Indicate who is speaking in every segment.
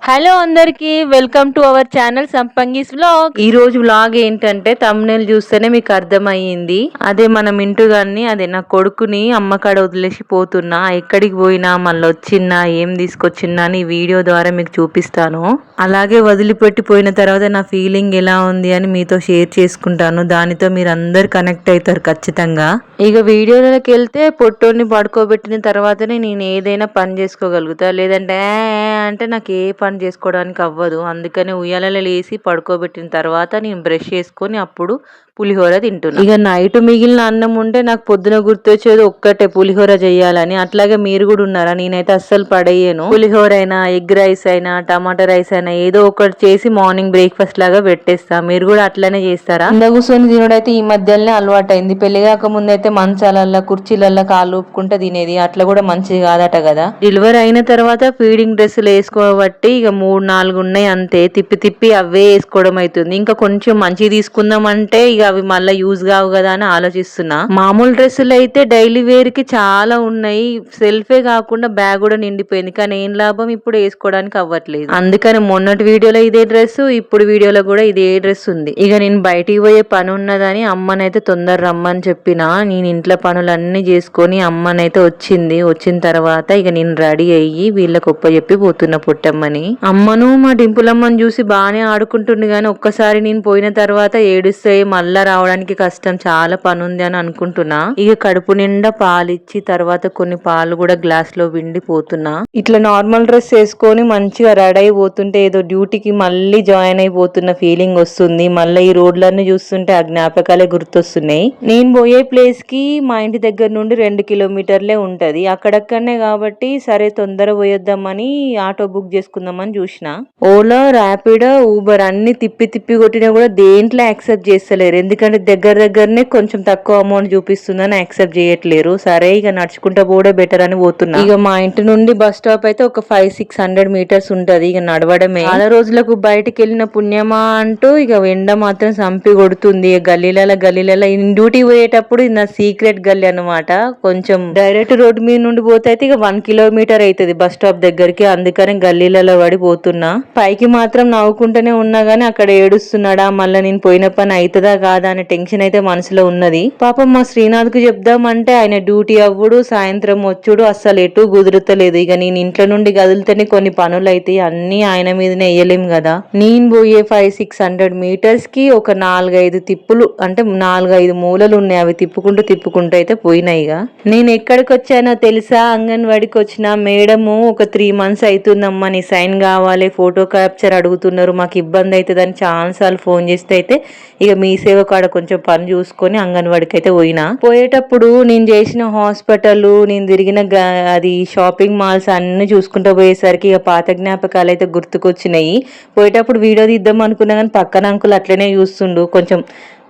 Speaker 1: Hello అందరికి welcome to our channel Sampangi's vlog. ఈ రోజు వ్లాగ్ ఏంటంటే తమ్నేల్ చూస్తేనే మీకు అర్థమయ్యింది. అదే మన మింటూ గారిని అదే నా కొడుకుని అమ్మకాడ వదిలేసి పోతున్నా. ఎక్కడికి పోయినా మళ్ళీ వచ్చిన్నా ఏం తీసుకొచ్చిన్నా అని వీడియో ద్వారా మీకు చూపిస్తాను. అలాగే వదిలిపెట్టి పోయిన తర్వాత నా ఫీలింగ్ ఎలా ఉంది అని మీతో షేర్ చేసుకుంటాను. దానితో మీరు అందరు కనెక్ట్ అవుతారు ఖచ్చితంగా. ఇక వీడియోలోకి వెళ్తే పొట్టోని పడుకోబెట్టిన తర్వాతనే నేను ఏదైనా పని చేసుకోగలుగుతా. లేదంటే అంటే నాకు ఏ పని చేసుకోవడానికి అవ్వదు. అందుకని ఉయ్యాలలో లేసి పడుకోబెట్టిన తర్వాత నేను బ్రష్ చేసుకొని అప్పుడు పులిహోర తింటున్నా. ఇక నైట్ మిగిలిన అన్నం ఉంటే నాకు పొద్దున గుర్తొచ్చేది ఒక్కటే, పులిహోర చెయ్యాలని. అట్లాగే మీరు కూడా ఉన్నారా? నేనైతే అస్సలు పడేయను. పులిహోర అయినా, ఎగ్ రైస్ అయినా, టమాటా రైస్ అయినా ఏదో ఒకటి చేసి మార్నింగ్ బ్రేక్ఫాస్ట్ లాగా పెట్టేస్తా. మీరు కూడా అట్లనే చేస్తారా? కింద కూర్చొని తినడైతే ఈ మధ్యలోనే అలవాటు అయింది. పెళ్లి కాక ముందు అయితే మంచాలల్లో కుర్చీలల్లో కాళ్ళు ఊపుకుంటే తినేది. అట్లా కూడా మంచిది కాదట కదా. డెలివరీ అయిన తర్వాత ఫీడింగ్ డ్రెస్సులు వేసుకోబట్టి ఇక 3-4 ఉన్నాయి అంతే. తిప్పి తిప్పి అవే వేసుకోవడం అవుతుంది. ఇంకా కొంచెం మంచిగా తీసుకుందాం అంటే ఇక అవి మళ్ళీ యూజ్ కావు కదా అని ఆలోచిస్తున్నా. మామూలు డ్రెస్సులు అయితే డైలీ వేర్ కి చాలా ఉన్నాయి. సెల్ఫే కాకుండా బ్యాగ్ కూడా నిండిపోయింది. కానీ ఏం లాభం, ఇప్పుడు వేసుకోవడానికి అవ్వట్లేదు. అందుకని మొన్నటి వీడియోలో ఇదే డ్రెస్, ఇప్పుడు వీడియోలో కూడా ఇదే డ్రెస్ ఉంది. ఇక నేను బయటికి పోయే పని ఉన్నదని అమ్మనైతే తొందర రమ్మని చెప్పిన. నేను ఇంట్లో పనులన్నీ చేసుకొని అమ్మనైతే వచ్చింది. వచ్చిన తర్వాత ఇక నేను రెడీ అయ్యి వీళ్ళకి చెప్పి పోతున్నా పుట్టమ్మని. అమ్మను మా డింపులమ్మని చూసి బాగానే ఆడుకుంటుంది కానీ ఒక్కసారి నేను పోయిన తర్వాత ఏడుస్తే మళ్ళా రావడానికి కష్టం, చాలా పని ఉంది అని అనుకుంటున్నా. ఇక కడుపు నిండా పాలిచ్చి తర్వాత కొన్ని పాలు కూడా గ్లాస్ లో పోతున్నా. ఇట్లా నార్మల్ డ్రెస్ వేసుకొని మంచిగా రెడీ అయిపోతుంటే ఏదో డ్యూటీకి మళ్ళీ జాయిన్ అయిపోతున్న ఫీలింగ్ వస్తుంది. మళ్ళీ ఈ రోడ్లన్నీ చూస్తుంటే ఆ జ్ఞాపకాలే గుర్తొస్తున్నాయి. నేను పోయే ప్లేస్ కి మా ఇంటి దగ్గర నుండి 2 కిలోమీటర్లే ఉంటది. అక్కడక్కడనే కాబట్టి సరే తొందర పోయొద్దామని ఆటో బుక్ చేసుకుందామని చూసిన. ఓలా, ర్యాపిడో, ఊబర్ అన్ని తిప్పి తిప్పి కొట్టినా కూడా దేంట్లో యాక్సెప్ట్ చేస్తలేరు. ఎందుకంటే దగ్గరనే కొంచెం తక్కువ అమౌంట్ చూపిస్తుందని యాక్సెప్ట్ చేయట్లేరు. సరే ఇక నడుచుకుంటా పోవడం బెటర్ అని పోతున్నా. ఇక మా ఇంటి నుండి బస్ స్టాప్ అయితే ఒక 500-600 మీటర్స్ ఉంటది. ఇక నడవడమే. చాలా రోజులకు బయటికి వెళ్ళిన పుణ్యమా అంటూ ఇక ఎండ మాత్రం సంపి కొడుతుంది. గల్లీలలో డ్యూటీ పోయేటప్పుడు ఇది నా సీక్రెట్ గల్లీ అనమాట. కొంచెం డైరెక్ట్ రోడ్డు మీద నుండి పోతే అయితే ఇక 1 కిలోమీటర్ అవుతుంది బస్ స్టాప్ దగ్గరికి. అందుకని గల్లీలలో పడిపోతున్నా. పైకి మాత్రం నవ్వుకుంటూనే ఉన్నా గానీ అక్కడ ఏడుస్తున్నాడా, మళ్ళీ నేను పోయిన పని అవుతుందా కాదా అనే టెన్షన్ అయితే మనసులో ఉన్నది. పాపం మా శ్రీనాథ్ కు చెప్దామంటే ఆయన డ్యూటీ అవ్వడు, సాయంత్రం వచ్చుడు, అస్సలు ఎటు కుదురుతలేదు. ఇక నేను ఇంట్లో నుండి కదిలితేనే కొన్ని పనులు అయితే అన్ని ఆయన మీదనే వేయలేం కదా. నేను పోయే 500-600 మీటర్స్ కి ఒక 4-5 తిప్పులు అంటే 4-5 మూలలు ఉన్నాయి. అవి తిప్పుకుంటూ అయితే పోయినాయిగా. నేను ఎక్కడికి వచ్చానో తెలుసా? అంగన్వాడికి వచ్చిన. మేడము ఒక 3 months అవుతుందమ్మా నీ సైన్ కావాలి, ఫోటో క్యాప్చర్ అడుగుతున్నారు, మాకు ఇబ్బంది అవుతుందని చాలాసార్లు ఫోన్ చేస్తే అయితే ఇక మీ సేవ కాడ కొంచెం పని చూసుకొని అంగన్వాడికి అయితే పోయేటప్పుడు నేను చేసిన హాస్పిటల్, నేను తిరిగిన అది షాపింగ్ మాల్స్ అన్ని చూసుకుంటూ పోయేసరికి ఇక పాత జ్ఞాపకాలు అయితే గుర్తుకొచ్చినాయి. పోయేటప్పుడు వీడియో తీద్దాం అనుకున్నా కానీ పక్కన అంకుల్ అట్లనే చూస్తుండు. కొంచెం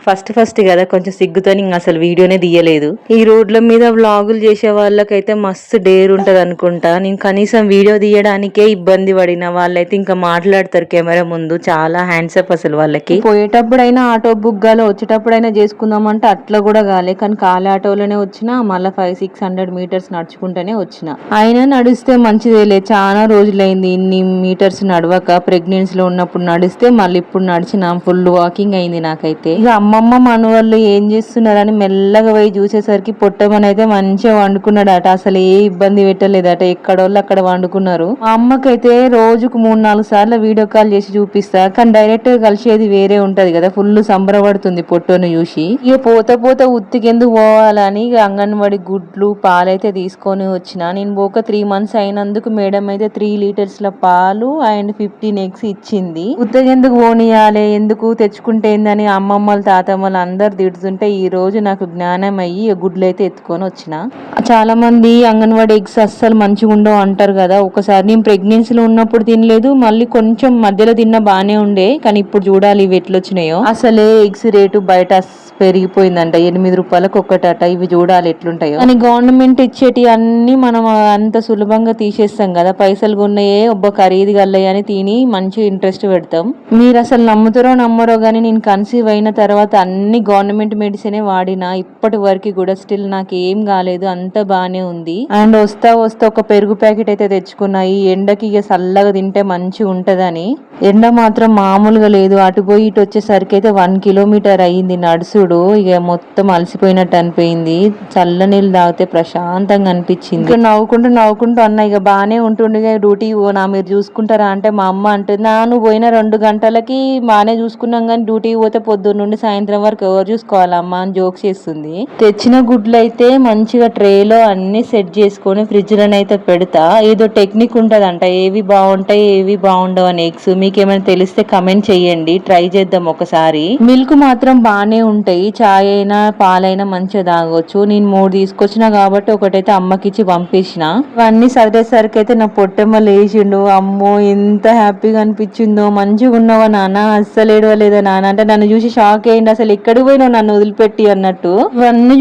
Speaker 1: ఫస్ట్ కదా కొంచెం సిగ్గుతో అసలు వీడియోనే తీయలేదు. ఈ రోడ్ల మీద వ్లాగులు చేసే వాళ్ళకైతే మస్తు డేర్ ఉంటది అనుకుంటా. నేను కనీసం వీడియో తీయడానికే ఇబ్బంది పడిన వాళ్ళైతే ఇంకా మాట్లాడతారు కెమెరా ముందు. చాలా హ్యాండ్సప్ అసలు వాళ్ళకి. పోయేటప్పుడైనా ఆటో బుక్ గాలి, వచ్చేటప్పుడైనా చేసుకుందామంటే అట్లా కూడా కాలే. కానీ కాలే ఆటోలోనే వచ్చిన, మళ్ళీ 500-600 మీటర్స్ నడుచుకుంటూనే వచ్చిన. అయినా నడిస్తే మంచిదేలే, చాలా రోజులైంది ఇన్ని మీటర్స్ నడవక. ప్రెగ్నెన్సీలో ఉన్నప్పుడు నడిస్తే మళ్ళీ ఇప్పుడు నడిచిన ఫుల్ వాకింగ్ అయింది నాకైతే. ఇక అమ్మమ్మ మనవాళ్ళు ఏం చేస్తున్నారని మెల్లగా పోయి చూసేసరికి పొట్టమని అయితే మంచిగా వండుకున్నాడట. అసలు ఏ ఇబ్బంది పెట్టలేదట. ఎక్కడోళ్ళు అక్కడ వండుకున్నారు. మా అమ్మకైతే రోజుకు 3-4 సార్లు వీడియో కాల్ చేసి చూపిస్తా. కానీ డైరెక్ట్ గా కలిసేది వేరే ఉంటది కదా. ఫుల్ సంబరపడుతుంది పొట్టోని చూసి. ఇక పోత ఉత్తికెందుకు పోవాలని ఇక అంగన్వాడి గుడ్లు పాలైతే తీసుకొని వచ్చిన. నేను పోక 3 months అయినందుకు మేడం అయితే 3 లీటర్స్ పాలు అండ్ 15 eggs ఇచ్చింది. ఉత్తగెందుకు పోనీయాలి, ఎందుకు తెచ్చుకుంటే ఏందని అమ్మమ్మలు తాతమ్మలు అందరు తిడుతుంటే ఈ రోజు నాకు జ్ఞానం అయ్యి గుడ్లు అయితే ఎత్తుకొని వచ్చిన. చాలా మంది అంగన్వాడి ఎగ్స్ అస్సలు మంచిగా ఉండవు అంటారు కదా. ఒకసారి నేను ప్రెగ్నెన్సీలో ఉన్నప్పుడు తినలేదు, మళ్ళీ కొంచెం మధ్యలో తిన్నా బానే ఉండే. కానీ ఇప్పుడు చూడాలి ఇవి ఎట్లొచ్చినాయో. అసలే ఎగ్స్ రేటు బయట పెరిగిపోయిందంట. 8 రూపాయలకు ఒక్కటట. ఇవి చూడాలి ఎట్లుంటాయో. కానీ గవర్నమెంట్ ఇచ్చేటి అన్ని మనం అంత సులభంగా తీసేస్తాం కదా. పైసలు కొన్నాయే ఒబ్బ ఖరీదు గల్లయ్య అని తిని మంచి ఇంట్రెస్ట్ పెడతాం. మీరు అసలు నమ్ముతారో నమ్మరో గానీ నేను కన్సీవ్ అయిన తర్వాత తర్వాత అన్ని గవర్నమెంట్ మెడిసినే వాడినా ఇప్పటి వరకు కూడా స్టిల్ నాకు ఏం కాలేదు, అంత బానే ఉంది. అండ్ వస్తా ఒక పెరుగు ప్యాకెట్ అయితే తెచ్చుకున్నా. ఈ ఎండకి ఇక చల్లగా తింటే మంచిగా ఉంటదని. ఎండ మాత్రం మామూలుగా లేదు. అటు పోయి ఇటు వచ్చేసరికి అయితే 1 కిలోమీటర్ అయ్యింది నడుసుడు. ఇక మొత్తం అలసిపోయినట్టు అనిపోయింది. చల్ల నీళ్ళు తాగితే ప్రశాంతంగా అనిపించింది. ఇక నవ్వుకుంటూ అన్న ఇక బానే ఉంటుండే డ్యూటీ పోనా మీరు చూసుకుంటారా అంటే మా అమ్మ అంటుంది, నువ్వు పోయిన 2 గంటలకి బానే చూసుకున్నాం కానీ డ్యూటీ పోతే పొద్దున్న నుండి సాయంత్రం వరకు ఎవరు చూసుకోవాలమ్మా అని జోక్ చేస్తుంది. తెచ్చిన గుడ్లు అయితే మంచిగా ట్రేలో అన్ని సెట్ చేసుకొని ఫ్రిడ్జ్ లోనైతే పెడతా. ఏదో టెక్నిక్ ఉంటదంట, ఏవి బాగుంటాయి ఏవి బాగుండవు అని. ఎగ్స్ మీకేమైనా తెలిస్తే కమెంట్ చెయ్యండి, ట్రై చేద్దాం ఒకసారి. మిల్క్ మాత్రం బానే ఉంటాయి, చాయ్ అయినా పాలైనా మంచిగా తాగొచ్చు. నేను 3 తీసుకొచ్చినా కాబట్టి ఒకటైతే అమ్మకిచ్చి పంపించిన. ఇవన్నీ సర్దేసరికి అయితే నా పొట్టెమ్మ లేచిండు. అమ్మో ఎంత హ్యాపీగా అనిపించిందో. మంచిగా ఉన్నావా నాన్న, అస్సలు ఏడవలేదా నాన్న అంటే నన్ను చూసి షాక్ అయ్యింది. అసలు ఎక్కడికి పోయినావు నన్ను వదిలిపెట్టి అన్నట్టు. ఇవన్నీ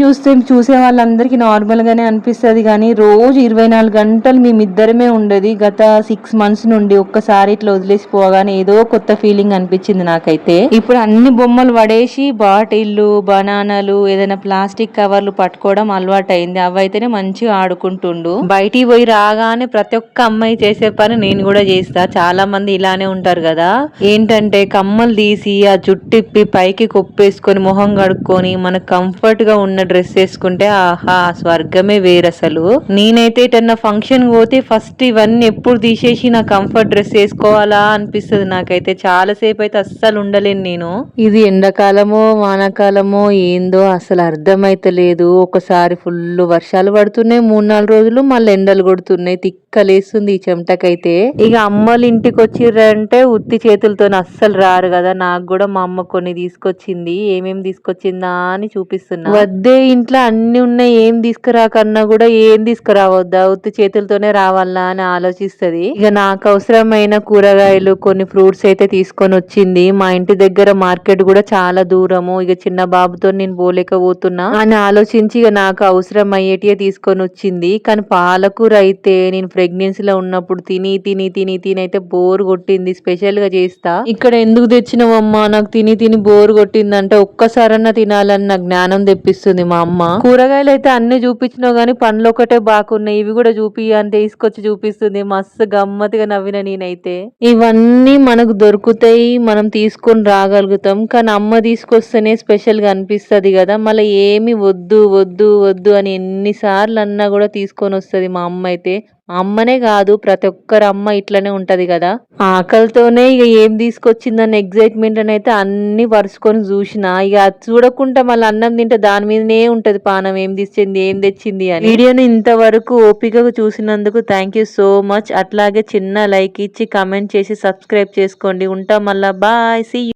Speaker 1: చూసే వాళ్ళందరికీ నార్మల్ గానే అనిపిస్తుంది కానీ రోజు 24 గంటలు మేమిద్దరమే ఉండేది గత 6 months నుండి. ఒక్కసారి ఇట్లా వదిలేసిపోగానే ఏదో కొత్త ఫీలింగ్ అనిపించింది నాకైతే. ఇప్పుడు అన్ని బొమ్మలు పడేసి బాటిల్లు బనానాలు ఏదైనా ప్లాస్టిక్ కవర్లు పట్టుకోవడం అలవాటు అయింది. అవైతేనే మంచిగా ఆడుకుంటుండు. బయటికి పోయి రాగానే ప్రతి ఒక్క అమ్మాయి చేసే పని నేను కూడా చేస్తా. చాలా మంది ఇలానే ఉంటారు కదా, ఏంటంటే కమ్మలు తీసి ఆ జుట్టిప్పి పైకి కొప్పేసుకొని మొహం కడుక్కొని మనకు కంఫర్ట్ గా ఉన్న డ్రెస్ వేసుకుంటే ఆహా స్వర్గమే వేరసలు. నేనైతే ఇటన్నా ఫంక్షన్ పోతే ఫస్ట్ ఇవన్నీ ఎప్పుడు తీసేసి నా కంఫర్ట్ డ్రెస్ వేసుకోవాలా అనిపిస్తుంది నాకైతే. చాలా సేపు అయితే అస్సలు ఉండలేను నేను. ఇది ఎండాకాలమో వానాకాలమో ఏందో అసలు అర్థమైతలేదు. ఒకసారి ఫుల్ వర్షాలు పడుతున్నాయి 3-4 రోజులు, మళ్ళీ ఎండలు కొడుతున్నాయి. తిక్కలేస్తుంది ఈ చెమటకైతే. ఇక అమ్మలు ఇంటికి వచ్చిర్రంటే ఉత్తి చేతులతో అస్సలు రారు కదా. నాకు కూడా మా అమ్మ కొన్ని తీసుకొచ్చింది. ఏమేమి తీసుకొచ్చిందా అని చూపిస్తున్నా. వద్దే ఇంట్లో అన్ని ఉన్నాయి, ఏం తీసుకురాకన్నా కూడా ఏం తీసుకురావద్దా, ఉత్తి చేతులతోనే రావాలా అని ఆలోచిస్తుంది. ఇక నాకు అవసరమైన కూరగాయలు కొన్ని ఫ్రూట్స్ అయితే తీసుకొని వచ్చింది. మా ఇంటి దగ్గర మార్కెట్ కూడా చాలా దూరము. ఇక చిన్న బాబుతో నేను పోలేకపోతున్నా అని ఆలోచించి ఇక నాకు అవసరం అయ్యేటివే తీసుకొని వచ్చింది. కానీ పాలకూర అయితే నేను ప్రెగ్నెన్సీలో ఉన్నప్పుడు తిని అయితే బోర్ కొట్టింది. స్పెషల్ గా చేస్తా. ఇక్కడ ఎందుకు తెచ్చినావమ్మా, నాకు తిని బోర్ కొట్టిందంటే ఒక్కసారన్నా తినాలన్న జ్ఞానం తెప్పిస్తుంది మా అమ్మ. కూరగాయలు అయితే అన్ని చూపించినావు గానీ పండ్లు ఒకటే బాగున్నాయి, ఇవి కూడా చూపి అని తీసుకొచ్చి చూపిస్తుంది. మస్తు గమ్మత్తుగా నవ్విన నేనైతే. ఇవన్నీ మనకు దొరుకుతాయి, మనం తీసుకొని రాగలుగుతాం. కానీ అమ్మ తీసుకొస్తేనే స్పెషల్ గా అనిపిస్తుంది కదా. మళ్ళీ ఏమి వద్దు అని ఎన్నిసార్లు అన్నా కూడా తీసుకొని వస్తుంది మా అమ్మ అయితే. అమ్మనే కాదు ప్రతి ఒక్కరి అమ్మ ఇట్లనే ఉంటది కదా. ఆకలితోనే ఇక ఏం తీసుకొచ్చిందన్న ఎగ్జైట్మెంట్ అని అయితే అన్ని పరుచుకొని చూసిన. ఇక అది చూడకుండా మళ్ళీ అన్నం తింటే దాని మీదనే ఉంటది పానం, ఏం తెచ్చింది అని. వీడియోని ఇంతవరకు ఓపికగా చూసినందుకు థ్యాంక్ యూ సో మచ్. అట్లాగే చిన్న లైక్ ఇచ్చి కమెంట్ చేసి సబ్స్క్రైబ్ చేసుకోండి. ఉంటాం మళ్ళా, బాయ్, సీ యూ.